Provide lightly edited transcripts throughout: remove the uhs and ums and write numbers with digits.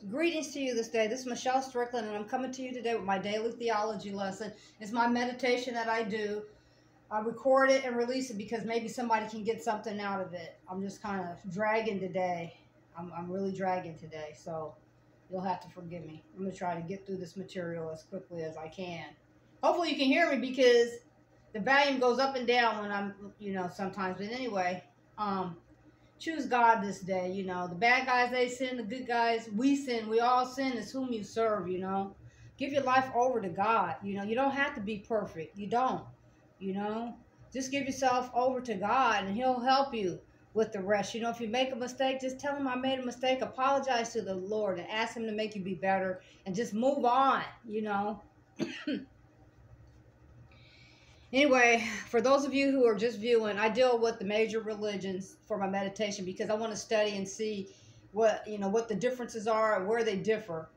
Greetings to you this day. This is Michelle Strickland, and I'm coming to you today with my daily theology lesson. It's my meditation that I do. I record it and release it because maybe somebody can get something out of it. I'm just kind of dragging today. I'm really dragging today, so you'll have to forgive me. I'm going to try to get through this material as quickly as I can. Hopefully you can hear me because the volume goes up and down when I'm, sometimes. But anyway, choose God this day. The bad guys, they sin. The good guys, we sin. We all sin. It's whom you serve. Give your life over to God. You don't have to be perfect. You don't. Just give yourself over to God and He'll help you with the rest. If you make a mistake, just tell Him I made a mistake. Apologize to the Lord and ask Him to make you be better and just move on. Anyway, for those of you who are just viewing, I deal with the major religions for my meditation because I want to study and see what the differences are and where they differ.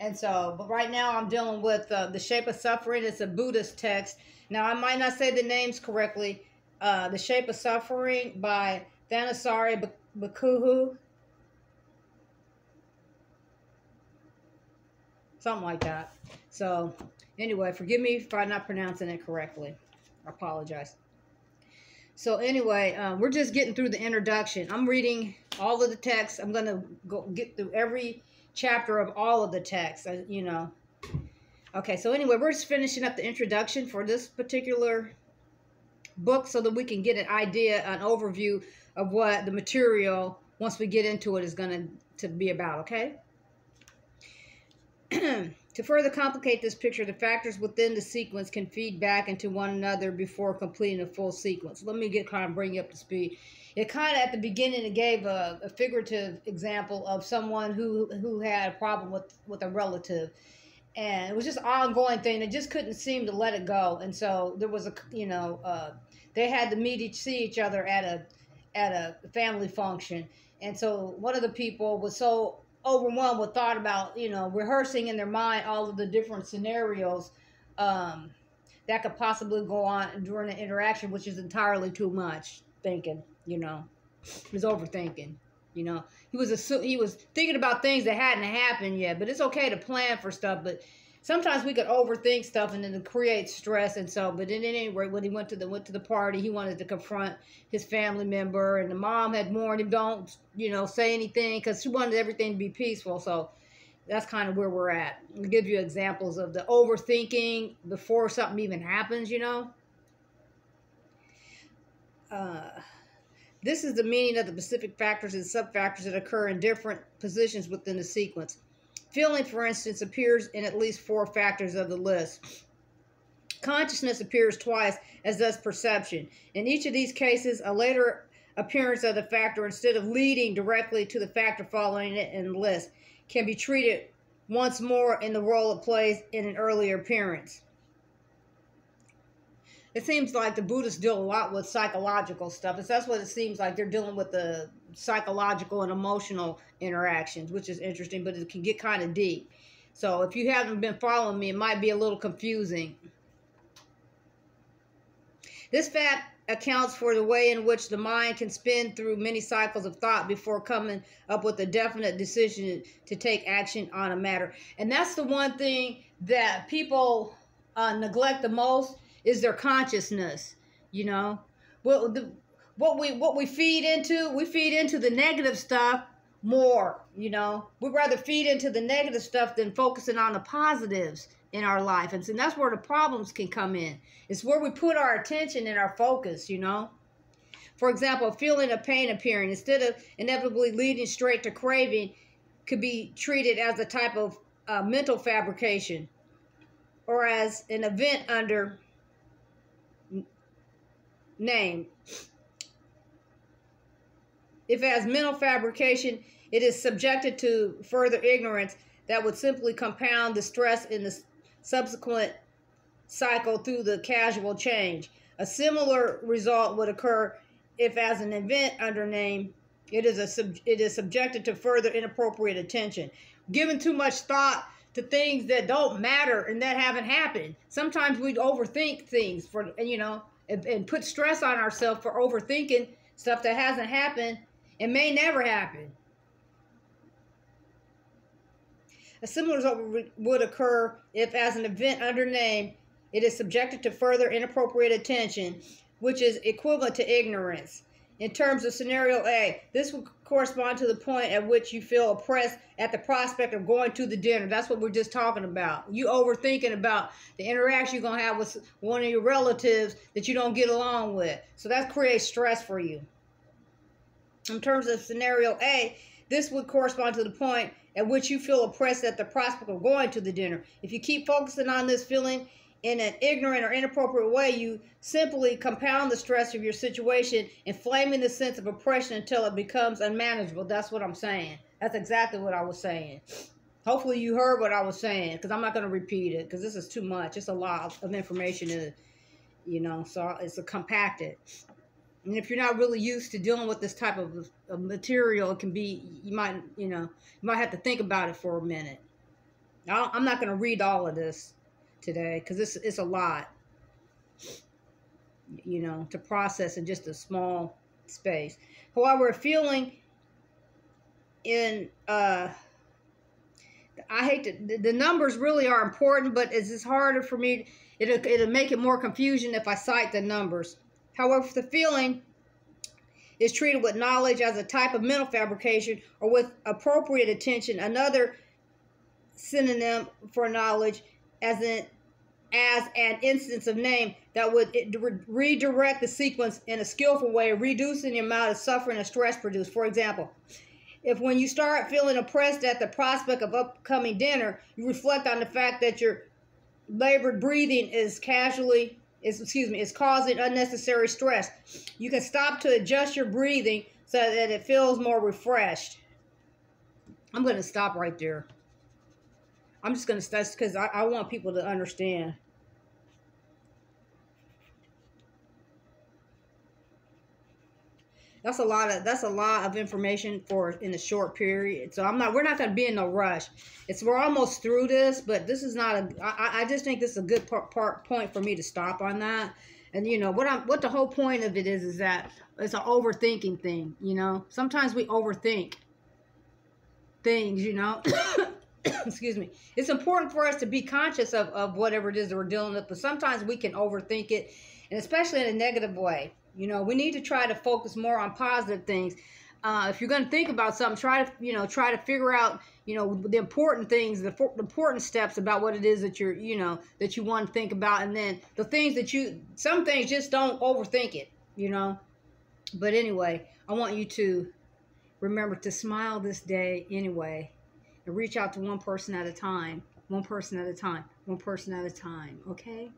And so, but right now I'm dealing with The Shape of Suffering. It's a Buddhist text. Now, I might not say the names correctly. The Shape of Suffering by Thanissaro Bhikkhu. Something like that. So, anyway, forgive me if I'm not pronouncing it correctly. I apologize. So anyway, we're just getting through the introduction. I'm reading all of the text. I'm going to get through every chapter of all of the text, Okay, so anyway, we're just finishing up the introduction for this particular book so that we can get an idea, an overview of what the material, once we get into it, is going to be about, okay? To further complicate this picture, the factors within the sequence can feed back into one another before completing a full sequence. Let me bring you up to speed. It kind of, at the beginning, it gave a figurative example of someone who had a problem with a relative. And it was just an ongoing thing. They just couldn't seem to let it go. And so there was they had to see each other at a family function. And so one of the people was so overwhelmed with thought about, rehearsing in their mind all of the different scenarios that could possibly go on during the interaction, which is entirely too much thinking, He was overthinking, He was thinking about things that hadn't happened yet, but it's okay to plan for stuff, but sometimes we could overthink stuff and then it creates stress. And so, but at any rate, when he went to the party, he wanted to confront his family member, and the mom had warned him, don't, say anything, because she wanted everything to be peaceful. So that's kind of where we're at. I'll give you examples of the overthinking before something even happens, This is the meaning of the specific factors and subfactors that occur in different positions within the sequence. Feeling, for instance, appears in at least 4 factors of the list. Consciousness appears twice, as does perception. In each of these cases, a later appearance of the factor, instead of leading directly to the factor following it in the list, can be treated once more in the role it plays in an earlier appearance. It seems like the Buddhists deal a lot with psychological stuff. That's what it seems like. They're dealing with the psychological and emotional interactions, which is interesting, but it can get kind of deep. So if you haven't been following me, it might be a little confusing. This fact accounts for the way in which the mind can spin through many cycles of thought before coming up with a definite decision to take action on a matter. And that's the one thing that people neglect the most, is their consciousness. Well, what we feed into the negative stuff more. We'd rather feed into the negative stuff than focusing on the positives in our life. And so that's where the problems can come in. It's where we put our attention and our focus, For example, a feeling of pain appearing, instead of inevitably leading straight to craving, could be treated as a type of mental fabrication, or as an event under name. If as mental fabrication, it is subjected to further ignorance that would simply compound the stress in the subsequent cycle through the causal change. A similar result would occur if as an event under name, it is subjected to further inappropriate attention. Given too much thought to things that don't matter and that haven't happened. Sometimes we overthink things and put stress on ourselves for overthinking stuff that hasn't happened and may never happen. A similar result would occur if, as an event under name, it is subjected to further inappropriate attention, which is equivalent to ignorance. In terms of scenario A, this would correspond to the point at which you feel oppressed at the prospect of going to the dinner. That's what we're just talking about. You overthinking about the interaction you're going to have with one of your relatives that you don't get along with. So that creates stress for you. In terms of scenario A, this would correspond to the point at which you feel oppressed at the prospect of going to the dinner. If you keep focusing on this feeling in an ignorant or inappropriate way, you simply compound the stress of your situation, inflaming the sense of oppression until it becomes unmanageable. That's what I'm saying. That's exactly what I was saying. Hopefully you heard what I was saying, because I'm not going to repeat it, because this is too much. It's a lot of information, so it's compacted. And if you're not really used to dealing with this type of material, it can be, you might have to think about it for a minute. I'm not going to read all of this today, because it's a lot, to process in just a small space. However, feeling in, I hate to, the numbers really are important, but it's just harder for me. It'll make it more confusion if I cite the numbers. However, if the feeling is treated with knowledge as a type of mental fabrication or with appropriate attention, another synonym for knowledge as an instance of name that would redirect the sequence in a skillful way, reducing the amount of suffering and stress produced. For example, if when you start feeling oppressed at the prospect of upcoming dinner, you reflect on the fact that your labored breathing is causing unnecessary stress, you can stop to adjust your breathing so that it feels more refreshed. I'm going to stop right there. I'm just going to stop because I want people to understand. That's a lot of information in a short period. So we're not going to be in no rush. We're almost through this, but this is not I just think this is a good point for me to stop on that. And what the whole point of it is that it's an overthinking thing, Sometimes we overthink things, Excuse me. It's important for us to be conscious of whatever it is that we're dealing with, but sometimes we can overthink it, and especially in a negative way. We need to try to focus more on positive things. If you're going to think about something, try to figure out, the important things, the important steps about what it is that that you want to think about. And then the things some things just don't overthink it, But anyway, I want you to remember to smile this day anyway, and reach out to one person at a time, one person at a time, one person at a time. Okay?